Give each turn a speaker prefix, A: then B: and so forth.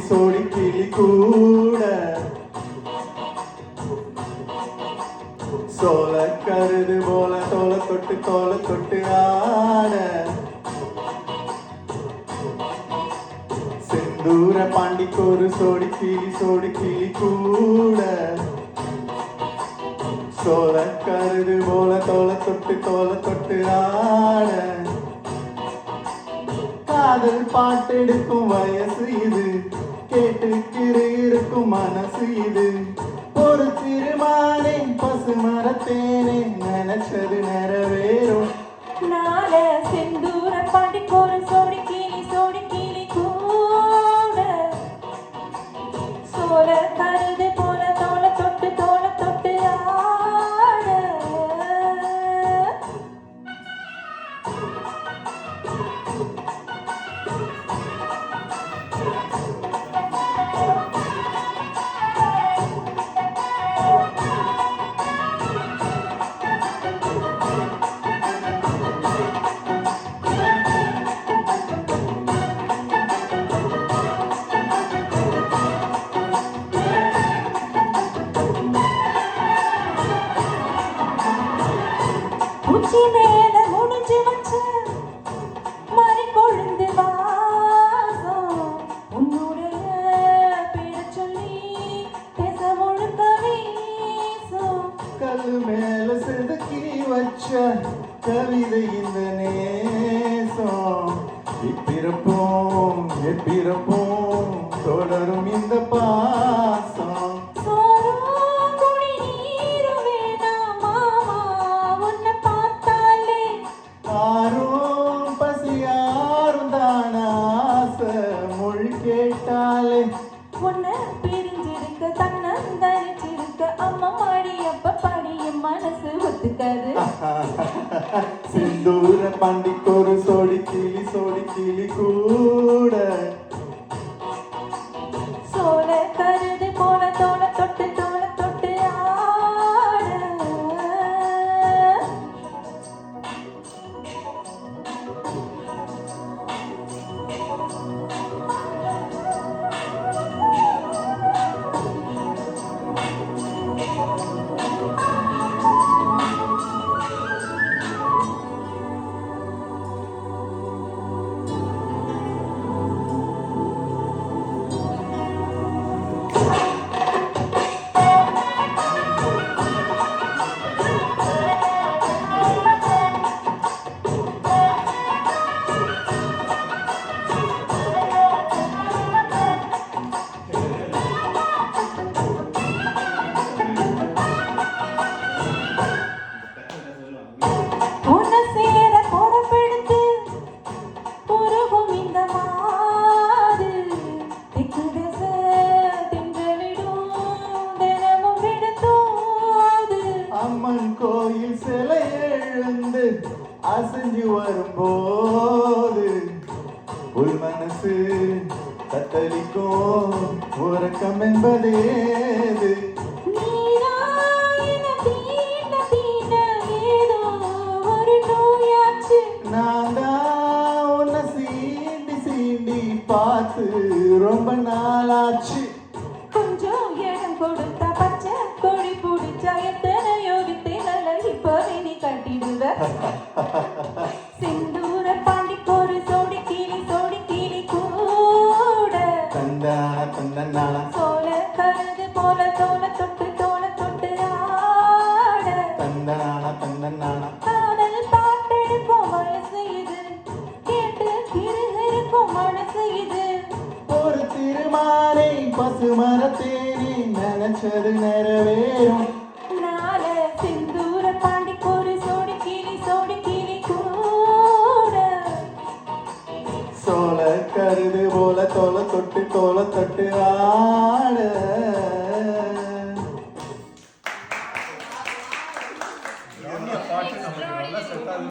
A: சோடி கிளி கூட சோல கருது போல தோலை தொட்டு ஆட செந்தூர பாண்டிக்கு ஒரு சோடி கிளி கூட சோல கருது போல தோலை தொட்டு ஆட காதல் பாட்டெடுக்கும் வயசு இது கேட்டுக்கிற இருக்கும் மனசு இது ஒரு திருமானே பசு மரத்தேனே நினைச்சது நிறைவேறும்
B: நாள செந்தூர பாண்டிக்கு ஒரு சோடி கிளி கூட சோல கருது போல தோலை தொட்டு ஆட உச்சி மேல முடிஞ்சு வச்ச மறி கொழுந்து வாசம் உன்னுடைய பேர சொல்லி பேச முழுக்க வீசும்
A: கல் மேல செதுக்கி வச்ச கவிதை இந்த நேசம் எப்பிறப்போம் தொடரும் இந்த பாசம் கேட்டாலே
B: உன்னை பிரிஞ்சிருக்க தன்னந்தரிச்சிருக்க அம்மா மாடி அப்ப பாடிய மனசு ஒத்துக்காது
A: செந்தூர பாண்டிக்கு ஒரு சோடி கிளி கூட
B: சோல கருது போல தோலை தொட்டு ஆட
A: கோயில் சிலை எழுந்து அசைஞ்சு வரும்போது உள் மனசு தத்தளிக்கும் உறக்கம் என்பதேது நான் தான் உன்னை சீண்டி பார்த்து ரொம்ப நாளாச்சு
B: கொஞ்சம் இடம் கொடுத்த பச்சை கொடி பிடிச்சா எத்தனையோ வித்தைகளை இப்போ நீ கட்டிடுவ செந்தூர பாண்டிக்கு ஒரு சோடி கிளி கூட
A: தந்தானா
B: சோல கருது போல தோலை தொட்டு ஆட
A: தந்தானா
B: காதல் பாட்டெடுக்கும் வயசு இது கேட்டு இருக்கும் மனசு இது
A: ஒரு திருமாலை பசு மரத்தேனே நினைச்சது நிறைவேறும்
B: நாள செந்தூர பாண்டிக்கு ஒரு சோடி கிளி கூட
A: சோல கருது